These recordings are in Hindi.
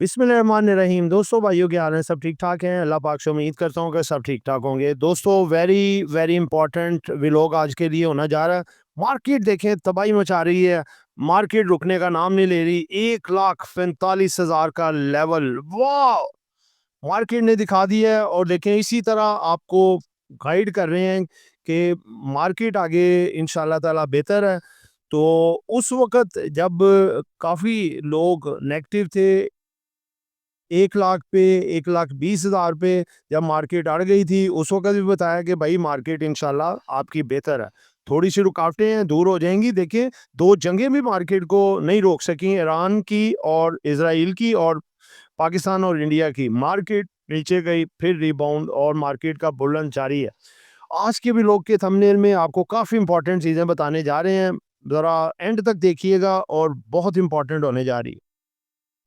बिस्मिल्लाहिर्रहमानिर्रहीम। दोस्तों, भाइयों, क्या हाल है? सब ठीक ठाक हैं? अल्लाह पाक से उम्मीद करता हूँ कि सब ठीक ठाक होंगे। दोस्तों, वेरी वेरी इंपॉर्टेंट व्लॉग आज के लिए होना जा रहा है। मार्केट देखें, तबाही मचा रही है। मार्केट रुकने का नाम नहीं ले रही। 1,45,000 का लेवल, वाह, मार्केट ने दिखा दिया है। और देखें, इसी तरह आपको गाइड कर रहे हैं कि मार्केट आगे इंशाल्लाह ताला बेहतर है। तो उस वक्त जब काफ़ी लोग नेगेटिव थे, 1 लाख पे, 1,20,000 पे जब मार्केट अड़ गई थी, उस वक़्त भी बताया कि भाई मार्केट इंशाल्लाह आपकी बेहतर है। थोड़ी सी रुकावटें हैं, दूर हो जाएँगी। देखिए, 2 जंगें भी मार्केट को नहीं रोक सकीं, ईरान की और इज़राइल की, और पाकिस्तान और इंडिया की। मार्केट नीचे गई, फिर रिबाउंड, और मार्केट का बुलन जारी है। आज के व्लॉग के थंबनेल में आपको काफ़ी इंपॉर्टेंट चीज़ें बताने जा रहे हैं। ज़रा एंड तक देखिएगा, और बहुत इंपॉर्टेंट होने जा रही है।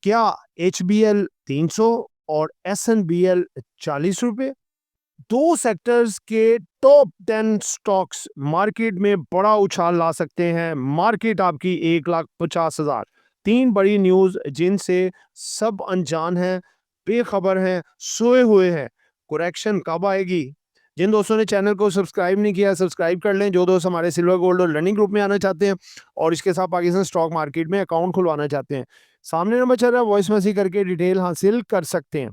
क्या एचबीएल 300 और एसएनबीएल 40 रुपए, दो सेक्टर्स के टॉप 10 स्टॉक्स मार्केट में बड़ा उछाल ला सकते हैं। मार्केट आपकी 1,50,000। 3 बड़ी न्यूज़ जिनसे सब अनजान हैं, बेखबर हैं, सोए हुए हैं। करेक्शन कब आएगी? जिन दोस्तों ने चैनल को सब्सक्राइब नहीं किया, सब्सक्राइब कर लें। जो दोस्त हमारे सिल्वर गोल्ड और लर्निंग ग्रुप में आना चाहते हैं और इसके साथ पाकिस्तान स्टॉक मार्केट में अकाउंट खुलवाना चाहते हैं, सामने नंबर चल रहा है, वॉइस मैसेज करके डिटेल हासिल कर सकते हैं।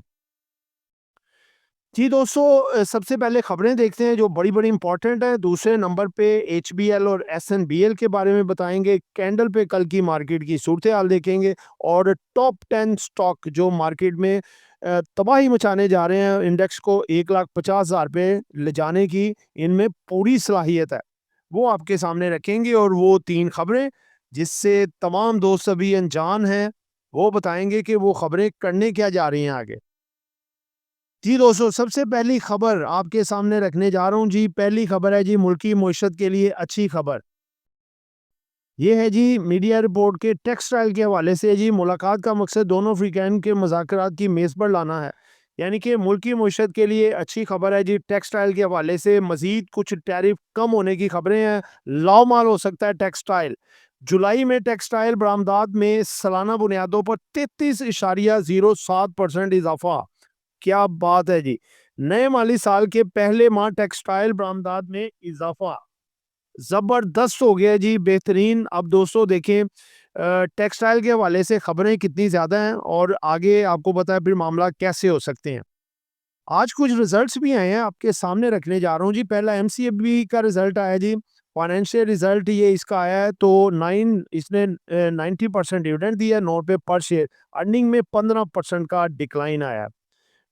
जी दोस्तों, सबसे पहले खबरें देखते हैं जो बड़ी-बड़ी इंपॉर्टेंट है। दूसरे नंबर पे एचबीएल और एसएनबीएल के बारे में बताएँगे। कैंडल पे कल की मार्केट की सूरत-ए-हाल देखेंगे, और टॉप 10 स्टॉक जो मार्केट में तबाही मचाने जा रहे हैं, इंडेक्स को 1,50,000 पे ले जाने की इनमें पूरी सलाहियत है। वो आपके सामने रखेंगे, और वो 3 खबरें जिससे तमाम दोस्त अभी अनजान हैं, वो बताएँगे कि वो खबरें करने क्या जा रही हैं आगे। जी दोस्तों, सबसे पहली खबर आपके सामने रखने जा रहा हूँ जी। पहली खबर है जी, मुल्की मईशत के लिए अच्छी खबर। ये है जी, मीडिया रिपोर्ट के टेक्सटाइल के हवाले से जी। मुलाकात का मकसद दोनों अफ्रीकैन के मुज़ाकरात की मेज़ पर लाना है। यानी कि मुल्की मईशत के लिए अच्छी खबर है जी। टेक्सटाइल के हवाले से मज़ीद कुछ टैरिफ कम होने की खबरें हैं। लाओ-माल हो सकता है टेक्सटाइल। जुलाई में टेक्सटाइल बरामदात में सालाना बुनियादों पर 33.07% इज़ाफ़ा। क्या बात है जी! नए माली साल के पहले माह टेक्सटाइल बरामदात में इज़ाफ़ा ज़बरदस्त हो गया जी, बेहतरीन। अब दोस्तों देखें, टेक्सटाइल के हवाले से खबरें कितनी ज़्यादा हैं, और आगे आपको पता है फिर मामला कैसे हो सकते हैं। आज कुछ रिज़ल्ट्स भी आए हैं, आपके सामने रखने जा रहा हूँ जी। पहला एमसीएबी का रिज़ल्ट आया जी। फाइनेंशियल रिज़ल्ट ये इसका आया है, तो 9 इसने 90% डिविडेंड दिया है, 9 पे पर शेयर। अर्निंग में 15% का डिक्लाइन आया है।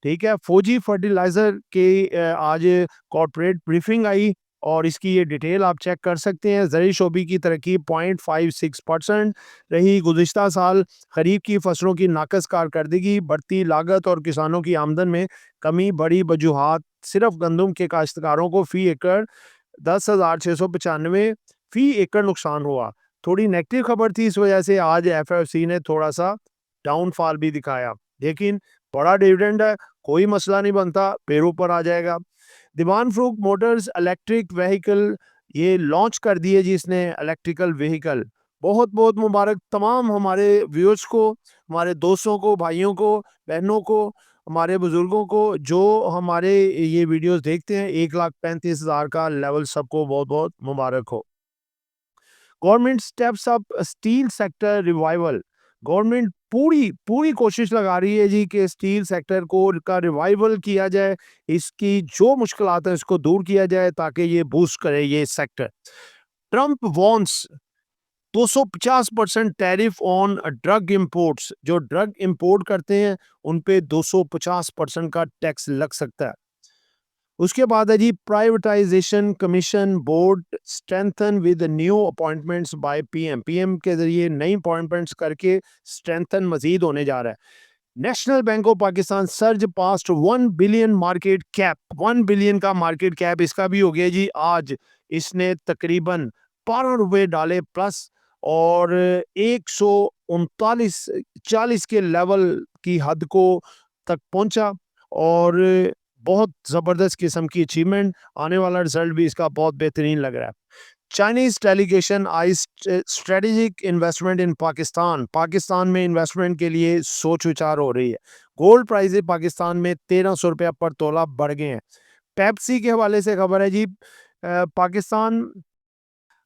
ठीक है, फौजी फर्टिलाइज़र की आज कॉर्पोरेट ब्रीफिंग आई, और इसकी ये डिटेल आप चेक कर सकते हैं। ज़रूरी शोबे की तरक्की 0.56% रही। गुज़िश्ता साल खरीफ की फसलों की नाक़स कारकर्दगी, बढ़ती लागत और किसानों की आमदन में कमी बड़ी वजूहात। सिर्फ गंदम के काश्तकारों को फ़ी एकड़ 10,695 फ़ी एकड़ नुकसान हुआ। थोड़ी नेगेटिव खबर थी, इस वजह से आज एफएफसी ने थोड़ा-सा डाउनफॉल भी दिखाया। लेकिन बड़ा डिविडेंड है, कोई मसला नहीं बनता, फिर ऊपर आ जाएगा। दीवान फ़रूख मोटर्स इलेक्ट्रिक व्हीकल ये लॉन्च कर दिए जी इसने, इलेक्ट्रिकल व्हीकल। बहुत-बहुत मुबारक तमाम हमारे व्यूअर्स को, हमारे दोस्तों को, भाइयों को, बहनों को, हमारे बुज़ुर्गों को, जो हमारे ये वीडियोज़ देखते हैं। 1,35,000 का लेवल सबको बहुत-बहुत मुबारक हो। Government steps up steel sector revival. Government पूरी पूरी कोशिश लगा रही है जी कि स्टील सेक्टर को का रिवाइवल किया जाए। इसकी जो मुश्किलात हैं इसको दूर किया जाए, ताकि ये बूस्ट करे ये sector. Trump wants 250% tariff on drug imports. जो ड्रग इंपोर्ट करते हैं उन पे 250% का टैक्स लग सकता है। उसके बाद है जी, privatisation commission board strengthen with new appointments by PM. PM के जरिए नई अपॉइंटमेंट्स करके स्ट्रेंथन मजीद होने जा रहा है। National bank of Pakistan surge past 1 billion market cap. 1 billion का मार्केट कैप इसका भी हो गया जी आज। इसने तकरीबन 12 रुपए डाले प्लस, और 139.40 के लेवल की हद को तक पहुंचा, और बहुत ज़बरदस्त किस्म की अचीवमेंट। आने वाला रिजल्ट भी इसका बहुत बेहतरीन लग रहा है। चाइनीज डेलीगेशन आई स्ट्रेटेजिक इन्वेस्टमेंट इन पाकिस्तान, पाकिस्तान में इन्वेस्टमेंट के लिए सोच विचार हो रही है। गोल्ड प्राइस पाकिस्तान में 1300 रुपया पर तोला बढ़ गए हैं। पेप्सी के हवाले से खबर है जी, पाकिस्तान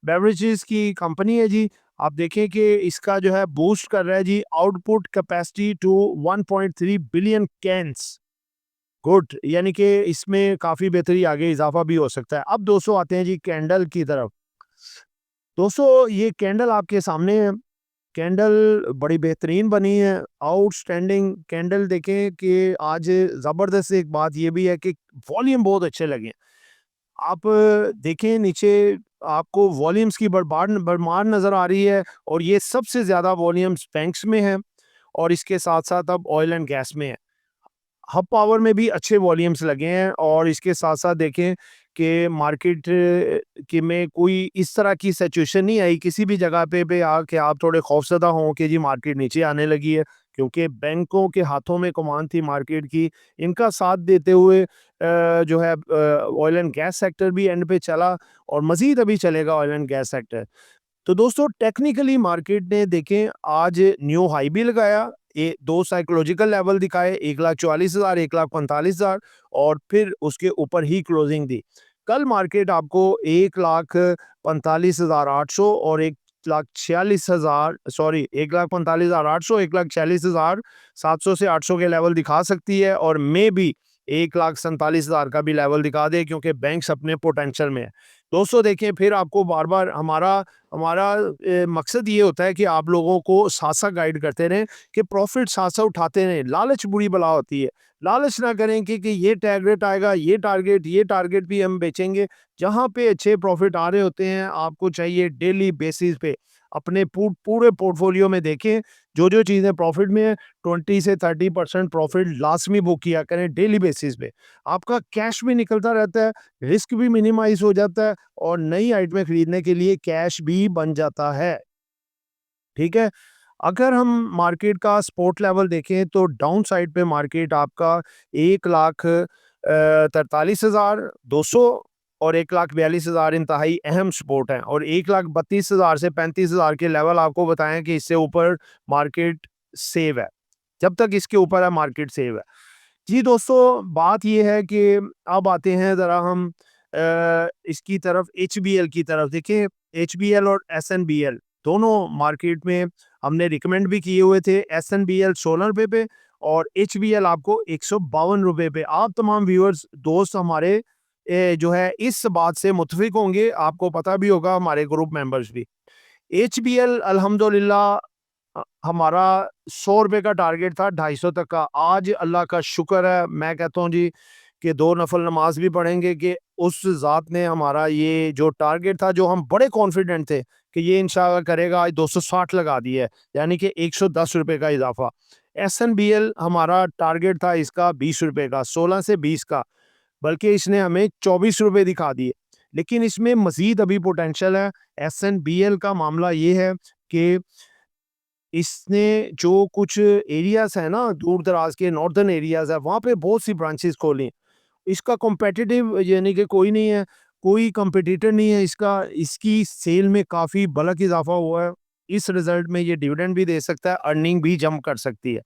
बेवरेजेस की कंपनी है जी। आप देखें कि इसका जो है बूस्ट कर रहा है जी output capacity to 1.3 billion cans. Good, यानी कि इसमें काफ़ी बेहतरी आगे इजाफा भी हो सकता है। अब दोस्तों आते हैं जी कैंडल की तरफ। दोस्तों ये कैंडल आपके सामने है। कैंडल बड़ी बेहतरीन बनी है, आउटस्टैंडिंग कैंडल। देखें कि आज ज़बरदस्त एक बात ये भी है कि वॉल्यूम बहुत अच्छे लगे। आप देखें नीचे आपको वॉल्यूम्स की भरमार नज़र आ रही है और ये सबसे ज़्यादा वॉल्यूम्स बैंक्स में है और इसके साथ-साथ अब ऑयल एंड गैस में है। हब पावर में भी अच्छे वॉल्यूम्स लगे हैं और इसके साथ-साथ देखें कि मार्केट के में कोई इस तरह की सिचुएशन नहीं आई किसी भी जगह पे आके आप थोड़े खौफज़दा हों कि जी मार्केट नीचे आने लगी है, क्योंकि बैंकों के हाथों में कमान थी मार्केट की। इनका साथ देते हुए जो है ऑयल एंड गैस सेक्टर भी एंड पे चला और मज़ीद अभी चलेगा ऑयल एंड गैस सेक्टर। तो दोस्तों टेक्निकली मार्केट ने देखें आज न्यू हाई भी लगाया, ये दो साइकोलॉजिकल लेवल दिखाए 1,44,000 1,45,000 और फिर उसके ऊपर ही क्लोजिंग दी। कल मार्केट आपको 1,45,800 और 1,46,000 सॉरी 1,45,800 1,46,700 से 800 के लेवल दिखा सकती है और मे भी 1,47,000 का भी लेवल दिखा दे, क्योंकि बैंक्स अपने पोटेंशियल में है। दोस्तों देखिए फिर आपको बार-बार हमारा हमारा मकसद ये होता है कि आप लोगों को साथ-साथ गाइड करते रहें कि प्रॉफ़िट साथ-साथ उठाते रहें। लालच बुरी बला होती है। लालच ना करें कि ये टारगेट आएगा, ये टारगेट भी हम बेचेंगे। जहाँ पे अच्छे प्रॉफ़िट आ रहे होते हैं, आपको चाहिए डेली बेसिस पे अपने पूरे पोर्टफ़ोलियो में देखें, जो-जो चीज़ें प्रॉफ़िट में है 20 से 30% प्रॉफ़िट लाज़मी बुक किया करें डेली बेसिस पे। आपका कैश भी निकलता रहता है, रिस्क भी मिनिमाइज़ हो जाता है और नई आइटमें खरीदने के लिए कैश भी बन जाता है। ठीक है? अगर हम मार्केट का सपोर्ट लेवल देखें तो डाउन साइड पे मार्केट आपका 1,43,200 और 1,42,000 इंतहाई अहम सपोर्ट है और 1,32,000 से 35,000 के लेवल आपको बताएं कि इससे ऊपर मार्केट सेव है। जब तक इसके ऊपर है मार्केट सेव है। जी दोस्तों, बात ये है कि अब आते हैं ज़रा हम इसकी तरफ एचबीएल की तरफ। देखिए एचबीएल और एसएनबीएल दोनों मार्केट में हमने रिकमेंड भी किए हुए थे। एसएनबीएल 16 रुपए पे और एचबीएल आपको 152 रुपए पे। आप तमाम व्यूअर्स दोस्त हमारे जो है इस बात से मुत्फिक होंगे, आपको पता भी होगा हमारे ग्रुप मेंबर्स भी। एचबीएल अल्हम्दुलिल्लाह हमारा 100 रुपए का टारगेट था 250 तक का। आज अल्लाह का शुक्र है, मैं कहता हूँ जी कि 2 नफल नमाज भी पढ़ेंगे कि उस ज़ात ने हमारा ये जो टारगेट था, जो हम बड़े कॉन्फिडेंट थे कि ये इंशाल्लाह करेगा, आज 260 लगा दिया है, यानी कि 110 रुपए का इजाफा। एसएनबीएल हमारा टारगेट था इसका 20 रुपए का, 16 से 20 का, बल्कि इसने हमें 24 रुपए दिखा दिए। लेकिन इसमें मज़ीद अभी पोटेंशियल है। एसएनबीएल का मामला ये है कि इसने जो कुछ एरियाज़ हैं ना, दूर-दराज़ के नॉर्दर्न एरियाज़ है, वहाँ पे बहुत सी ब्रांचेज़ खोली। इसका कॉम्पिटिटिव यानी कि कोई नहीं है, कोई कॉम्पिटिटर नहीं है इसका, इसकी सेल में काफ़ी बल्क इज़ाफ़ा हुआ है। इस रिज़ल्ट में ये डिविडेंड भी दे सकता है, अर्निंग भी जंप कर सकती है।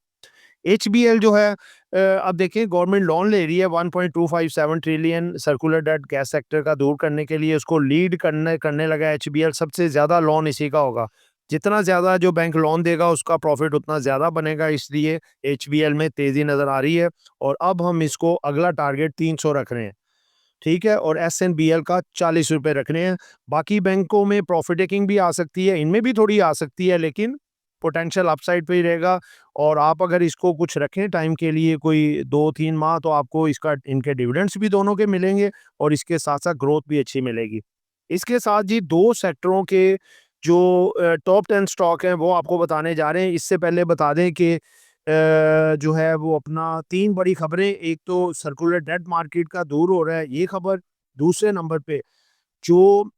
एचबीएल जो है अब देखिए गवर्नमेंट लोन ले रही है 1.257 trillion circular debt gas sector का दूर करने के लिए, उसको लीड करने करने लगा एचबीएल। सबसे ज़्यादा लोन इसी का होगा। जितना ज़्यादा जो बैंक लोन देगा उसका प्रॉफिट उतना ज़्यादा बनेगा, इसलिए एचबीएल में तेज़ी नज़र आ रही है और अब हम इसको अगला टारगेट 300 रख रहे हैं। ठीक है? और एसएनबीएल का 40 रुपए रखने हैं। बाकी बैंकों में प्रॉफिट टेकिंग भी आ सकती है, इनमें भी थोड़ी आ सकती है, लेकिन पोटेंशियल अपसाइड पे ही रहेगा और आप अगर इसको कुछ रखें टाइम के लिए कोई 2-3 माह, तो आपको इसका इनके डिविडेंड्स भी दोनों के मिलेंगे और इसके साथ-साथ ग्रोथ भी अच्छी मिलेगी। इसके साथ जी 2 सेक्टरों के जो टॉप 10 स्टॉक हैं वो आपको बताने जा रहे हैं। इससे पहले बता दें कि जो है वो अपना 3 बड़ी खबरें, एक तो सर्कुलर डेट मार्केट का दूर हो रहा है, ये खबर। दूसरे नंबर पे जो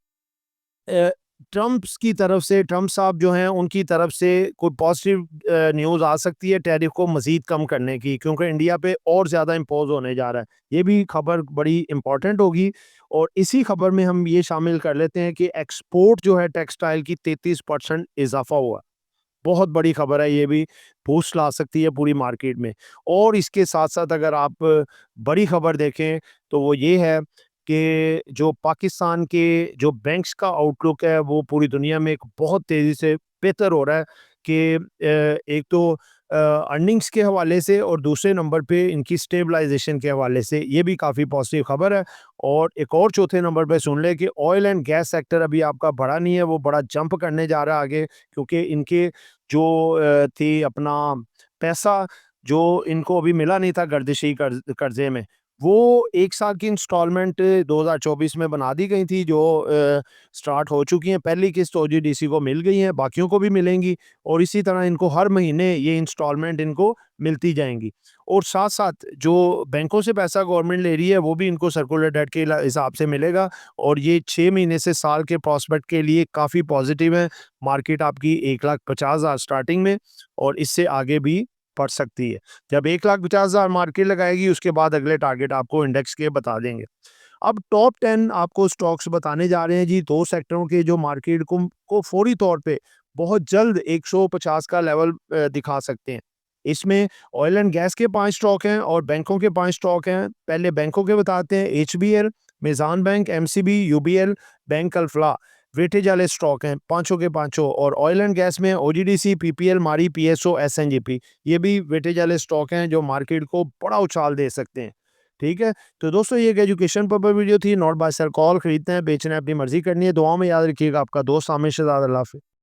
अ, ट्रम्प्स की तरफ से, ट्रम्प साहब जो हैं उनकी तरफ से कोई पॉजिटिव न्यूज़ आ सकती है टैरिफ को मज़ीद कम करने की, क्योंकि इंडिया पे और ज़्यादा इम्पोज़ होने जा रहा है। ये भी खबर बड़ी इम्पोर्टेंट होगी और इसी खबर में हम ये शामिल कर लेते हैं कि एक्सपोर्ट जो है टेक्सटाइल की 33% इज़ाफ़ा हुआ। बहुत बड़ी खबर है ये भी, बूस्ट ला सकती है पूरी मार्केट में। और इसके साथ-साथ अगर आप बड़ी खबर देखें तो वो ये है कि जो पाकिस्तान के जो बैंक्स का आउटलुक है वो पूरी दुनिया में एक बहुत तेज़ी से बेहतर हो रहा है कि एक तो अर्निंग्स के हवाले से और दूसरे नंबर पे इनकी स्टेबलाइज़ेशन के हवाले से ये भी काफ़ी पॉजिटिव खबर है। और एक और चौथे नंबर पे सुन लें कि ऑयल एंड गैस सेक्टर अभी आपका बढ़ा नहीं है, वो बड़ा जंप करने जा रहा है आगे, क्योंकि इनके जो थी अपना पैसा जो इनको अभी मिला नहीं था गर्दिशी कर्ज़े में, वो 1 साल की इंस्टॉलमेंट 2024 में बना दी गई थी जो स्टार्ट हो चुकी हैं। पहली किस्त ओजीडीसी को मिल गई है, बाकियों को भी मिलेंगी और इसी तरह इनको हर महीने ये इंस्टॉलमेंट इनको मिलती जाएँगी। और साथ-साथ जो बैंकों से पैसा गवर्नमेंट ले रही है, वो भी इनको सर्कुलर डेट के हिसाब से मिलेगा और ये 6 महीने से साल के प्रॉस्पेक्ट के लिए काफ़ी पॉज़िटिव है। मार्केट आपकी 1,50,000 स्टार्टिंग में और इससे आगे भी बढ़ सकती है। जब 1,50,000 मार्केट लगाएगी उसके बाद अगले टारगेट आपको इंडेक्स के बता देंगे। अब टॉप 10 आपको स्टॉक्स बताने जा रहे हैं जी, 2 सेक्टरों के जो मार्केट को फ़ौरी तौर पे बहुत जल्द 150 का लेवल दिखा सकते हैं। इसमें ऑयल एंड गैस के 5 स्टॉक हैं और बैंकों के 5 स्टॉक हैं। पहले बैंकों के बताते हैं, HBL, Meezan bank, MCB, UBL, bank Alfalah weightage वाले स्टॉक हैं, पाँचों के पाँचों। और ऑयल एंड गैस में OGDC, PPL, Mari, PSO, SNGP ये भी वेटेज वाले स्टॉक हैं जो मार्केट को बड़ा उछाल दे सकते हैं। ठीक है? तो दोस्तों ये एक एजुकेशन पर्पस वीडियो थी, नॉट बाय सेल कॉल, खरीदते हैं, बेचना है, अपनी मर्ज़ी करनी है। दुआओं में याद रखिएगा, आपका दोस्त आमिर शहजाद। अल्लाह हाफ़िज़।